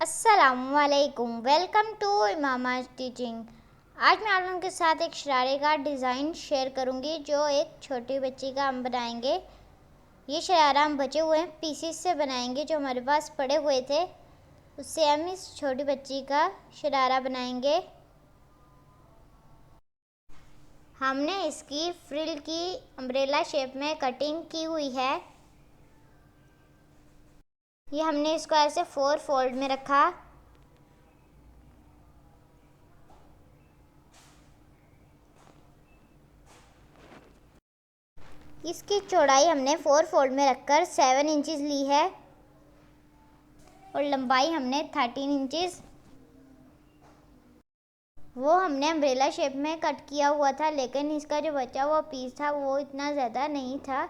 अस्सलामुअलैकुम, welcome to Imama teaching. आज मैं आप लोगों के साथ एक शरारे का डिज़ाइन शेयर करूंगी जो एक छोटी बच्ची का हम बनाएंगे। ये शरारा हम बचे हुए पीसेस से बनाएंगे जो हमारे पास पड़े हुए थे, उससे हम इस छोटी बच्ची का शरारा बनाएंगे। हमने इसकी फ्रिल की अम्ब्रेला शेप में कटिंग की हुई है। ये हमने इसको ऐसे 4 फोल्ड में रखा। इसकी चौड़ाई हमने 4 फोल्ड में रखकर 7 इंचज़ ली है और लंबाई हमने 13 इंचज़। वो हमने अम्ब्रेला शेप में कट किया हुआ था, लेकिन इसका जो बचा हुआ पीस था वो इतना ज़्यादा नहीं था,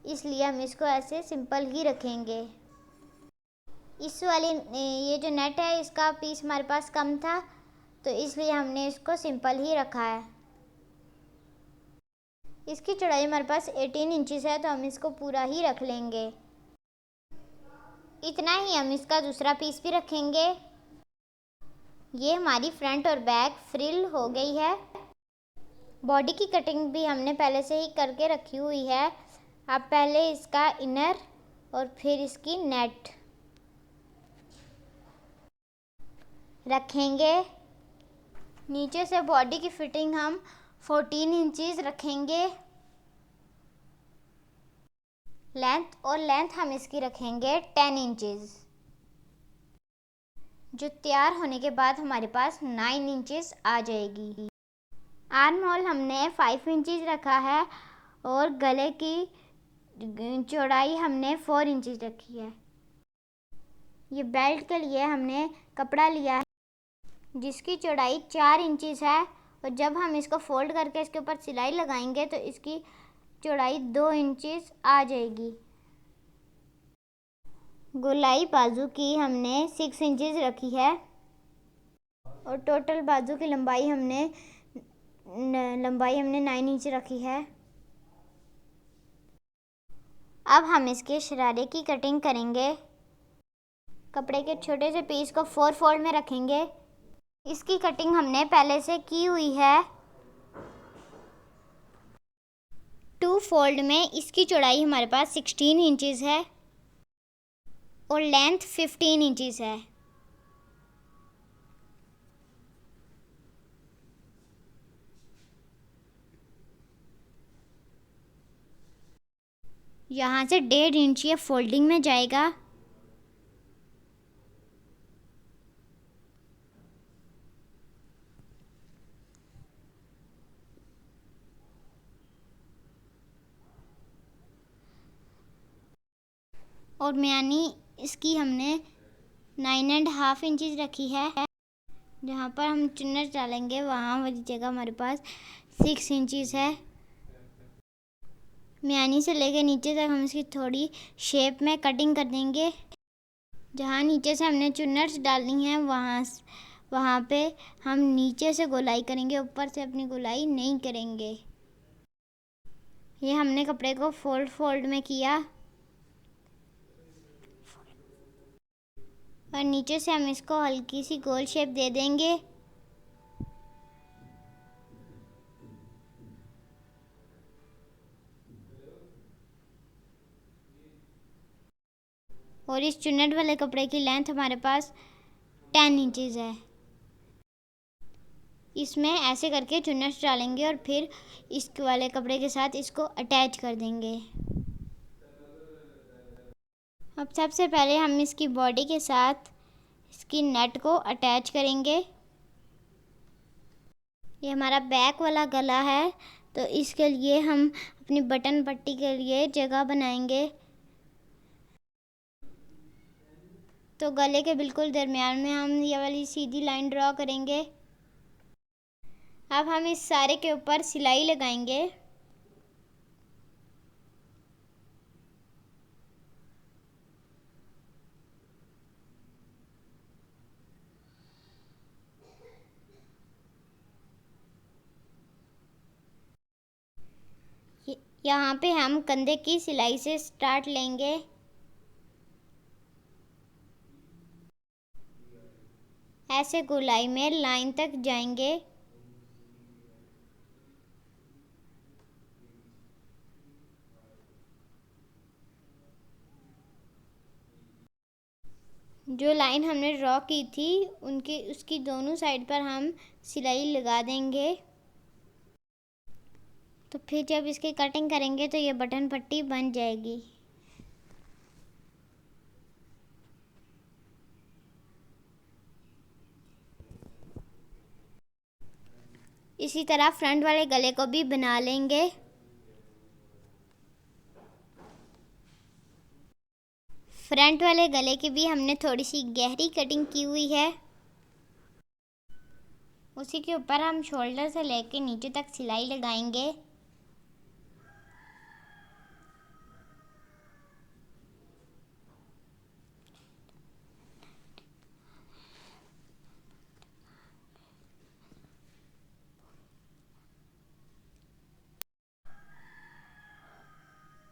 इसलिए हम इसको ऐसे सिंपल ही रखेंगे। इस वाली ये जो नेट है इसका पीस हमारे पास कम था, तो इसलिए हमने इसको सिंपल ही रखा है। इसकी चौड़ाई हमारे पास 18 इंचज़ है, तो हम इसको पूरा ही रख लेंगे। इतना ही हम इसका दूसरा पीस भी रखेंगे। ये हमारी फ्रंट और बैक फ्रिल हो गई है। बॉडी की कटिंग भी हमने पहले से ही करके रखी हुई है। अब पहले इसका इनर और फिर इसकी नेट रखेंगे। नीचे से बॉडी की फिटिंग हम 14 इंचज़ रखेंगे लेंथ हम इसकी रखेंगे 10 इंचज़। जो तैयार होने के बाद हमारे पास 9 इंचज़ आ जाएगी। आर्म होल हमने 5 इंचज़ रखा है और गले की चौड़ाई हमने 4 इंचज़ रखी है। ये बेल्ट के लिए हमने कपड़ा लिया है जिसकी चौड़ाई 4 इंचज़ है, और जब हम इसको फोल्ड करके इसके ऊपर सिलाई लगाएंगे तो इसकी चौड़ाई 2 इंचज़ आ जाएगी। गोलाई बाजू की हमने 6 इंचज़ रखी है और टोटल बाजू की लंबाई हमने 9 इंच रखी है। अब हम इसके शरारे की कटिंग करेंगे। कपड़े के छोटे से पीस को 4 फोल्ड में रखेंगे। इसकी कटिंग हमने पहले से की हुई है 2 फोल्ड में। इसकी चौड़ाई हमारे पास 16 इंचज़ है और लेंथ 15 इंचज़ है। यहाँ से 1.5 इंच ये फोल्डिंग में जाएगा। और म्यानी इसकी हमने 9.5 इंचज़ रखी है। जहाँ पर हम चुन्नट डालेंगे वहाँ वाली जगह हमारे पास 6 इंचज़ है। म्यानी से लेके नीचे तक हम इसकी थोड़ी शेप में कटिंग कर देंगे। जहाँ नीचे से हमने चुन्नट्स डालनी है वहाँ पे हम नीचे से गोलाई करेंगे, ऊपर से अपनी गोलाई नहीं करेंगे। ये हमने कपड़े को फोल्ड में किया और नीचे से हम इसको हल्की सी गोल शेप दे देंगे। और इस चुन्नट वाले कपड़े की लेंथ हमारे पास 10 इंचज़ है। इसमें ऐसे करके चुन्नट डालेंगे और फिर इस वाले कपड़े के साथ इसको अटैच कर देंगे। अब सबसे पहले हम इसकी बॉडी के साथ इसकी नेट को अटैच करेंगे। ये हमारा बैक वाला गला है, तो इसके लिए हम अपनी बटन पट्टी के लिए जगह बनाएंगे। तो गले के बिल्कुल दरमियान में हम ये वाली सीधी लाइन ड्रॉ करेंगे। अब हम इस सारे के ऊपर सिलाई लगाएंगे। यहाँ पे हम कंधे की सिलाई से स्टार्ट लेंगे। ऐसे गोलाई में लाइन तक जाएंगे। जो लाइन हमने ड्रॉ की थी उसकी दोनों साइड पर हम सिलाई लगा देंगे। तो फिर जब इसकी कटिंग करेंगे तो ये बटन पट्टी बन जाएगी। इसी तरह फ्रंट वाले गले को भी बना लेंगे। फ्रंट वाले गले की भी हमने थोड़ी सी गहरी कटिंग की हुई है। उसी के ऊपर हम शोल्डर से लेके नीचे तक सिलाई लगाएंगे।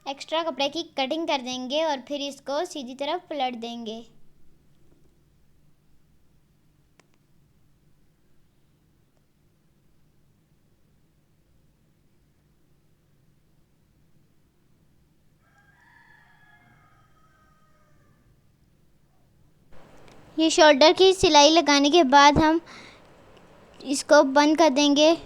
एक्स्ट्रा कपड़े की कटिंग कर देंगे और फिर इसको सीधी तरफ पलट देंगे। ये शोल्डर की सिलाई लगाने के बाद हम इसको बंद कर देंगे।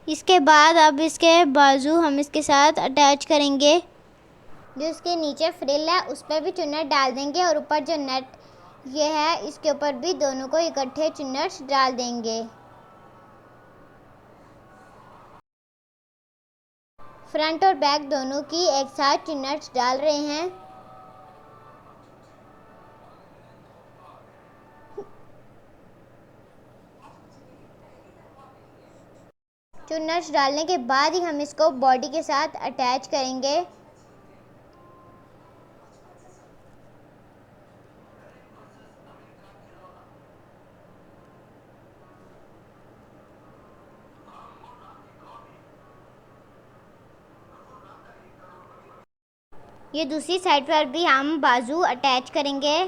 इसके बाद अब इसके बाजू हम इसके साथ अटैच करेंगे। जो इसके नीचे फ्रिल है उस पर भी चुन्नट डाल देंगे और ऊपर जो नेट ये है इसके ऊपर भी दोनों को इकट्ठे चुन्नट डाल देंगे। फ्रंट और बैक दोनों की एक साथ चुन्नट डाल रहे हैं। चुन्नट डालने के बाद ही हम इसको बॉडी के साथ अटैच करेंगे। ये दूसरी साइड पर भी हम बाजू अटैच करेंगे।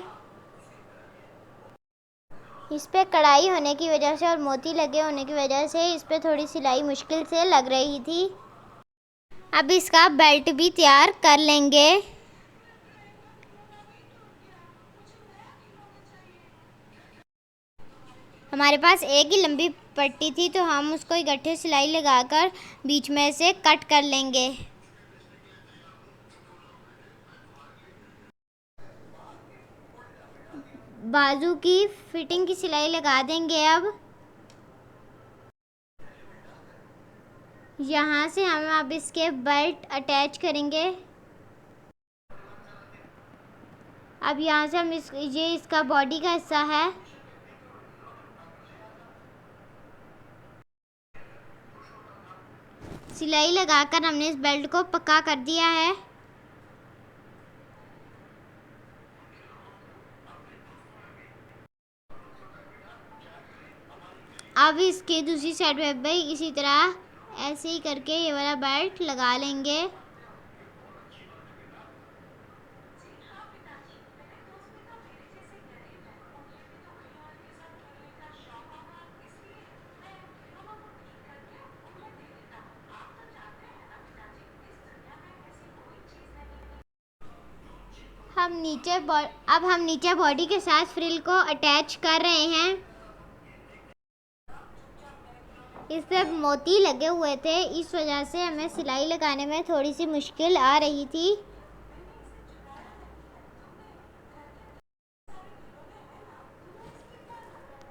इस पे कढ़ाई होने की वजह से और मोती लगे होने की वजह से इस पे थोड़ी सिलाई मुश्किल से लग रही थी। अब इसका बेल्ट भी तैयार कर लेंगे। हमारे पास एक ही लंबी पट्टी थी तो हम उसको इकट्ठे सिलाई लगाकर बीच में से कट कर लेंगे। बाजू की फिटिंग की सिलाई लगा देंगे। अब यहाँ से हम अब इसके बेल्ट अटैच करेंगे। अब यहाँ से हम ये इसका बॉडी का हिस्सा है। सिलाई लगाकर हमने इस बेल्ट को पक्का कर दिया है। अब इसके दूसरी साइड पे भी इसी तरह ऐसे ही करके ये वाला बेल्ट लगा लेंगे। अब हम नीचे बॉडी के साथ फ्रिल को अटैच कर रहे हैं। इस पे मोती लगे हुए थे, इस वजह से हमें सिलाई लगाने में थोड़ी सी मुश्किल आ रही थी।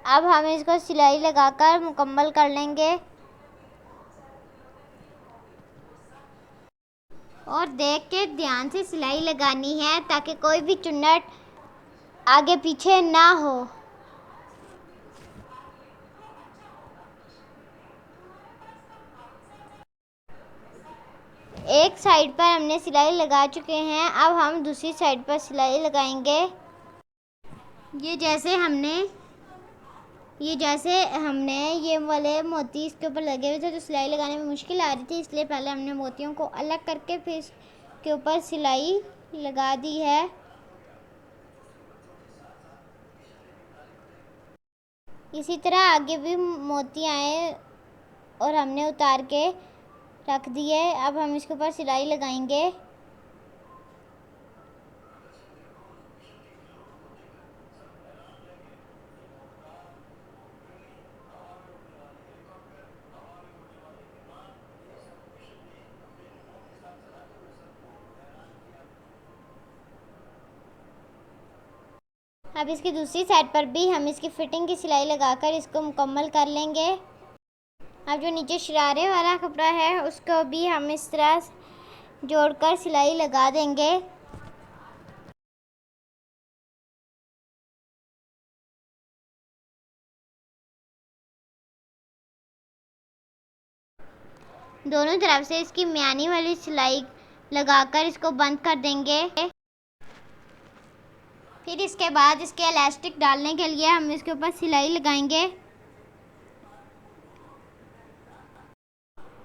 अब हम इसको सिलाई लगाकर मुकम्मल कर लेंगे और देख के ध्यान से सिलाई लगानी है ताकि कोई भी चुन्नट आगे पीछे ना हो। एक साइड पर हमने सिलाई लगा चुके हैं। अब हम दूसरी साइड पर सिलाई लगाएंगे। ये जैसे हमने ये वाले मोती इसके ऊपर लगे हुए थे तो सिलाई लगाने में मुश्किल आ रही थी, इसलिए पहले हमने मोतियों को अलग करके फिर इसके ऊपर सिलाई लगा दी है। इसी तरह आगे भी मोती आए और हमने उतार के रख दिए। अब हम इसके ऊपर सिलाई लगाएंगे। अब इसकी दूसरी साइड पर भी हम इसकी फिटिंग की सिलाई लगाकर इसको मुकम्मल कर लेंगे। अब जो नीचे शरारे वाला कपड़ा है उसको भी हम इस तरह जोड़कर सिलाई लगा देंगे। दोनों तरफ से इसकी म्यानी वाली सिलाई लगाकर इसको बंद कर देंगे। फिर इसके बाद इसके इलास्टिक डालने के लिए हम इसके ऊपर सिलाई लगाएंगे।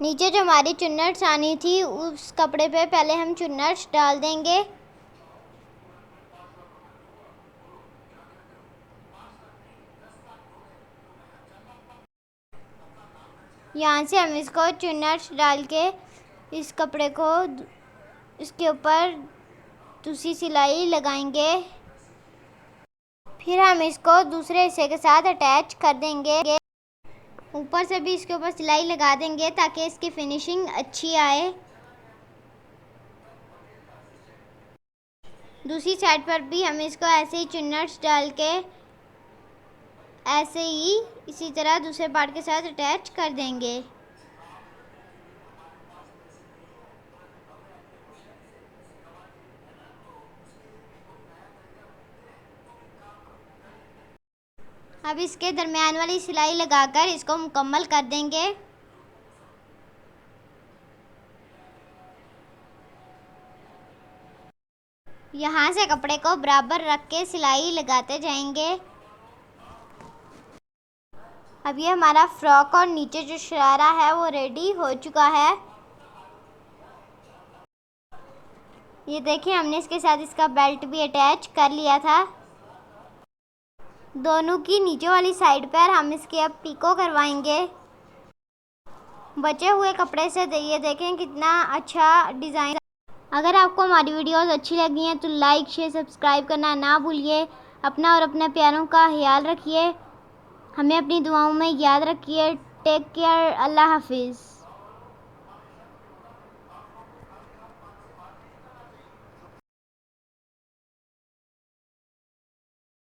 नीचे जो हमारी चुन्नट्स आनी थी उस कपड़े पे पहले हम चुन्नट्स डाल देंगे। यहाँ से हम इसको चुन्नट्स डाल के इस कपड़े को इसके ऊपर दूसरी सिलाई लगाएंगे। फिर हम इसको दूसरे हिस्से के साथ अटैच कर देंगे। ऊपर से भी इसके ऊपर सिलाई लगा देंगे ताकि इसकी फिनिशिंग अच्छी आए। दूसरी साइड पर भी हम इसको ऐसे ही चुन्नट्स डाल के ऐसे ही इसी तरह दूसरे पार्ट के साथ अटैच कर देंगे। अब इसके दरमियान वाली सिलाई लगाकर इसको मुकम्मल कर देंगे। यहाँ से कपड़े को बराबर रख के सिलाई लगाते जाएंगे। अब ये हमारा फ्रॉक और नीचे जो शरारा है वो रेडी हो चुका है। ये देखिए हमने इसके साथ इसका बेल्ट भी अटैच कर लिया था। दोनों की नीचे वाली साइड पर हम इसके अब पीको करवाएंगे। बचे हुए कपड़े से ये देखें कितना अच्छा डिज़ाइन। अगर आपको हमारी वीडियोस अच्छी लगी हैं तो लाइक शेयर सब्सक्राइब करना ना भूलिए। अपना और अपने प्यारों का ख्याल रखिए। हमें अपनी दुआओं में याद रखिए। Take care. अल्लाह हाफिज़।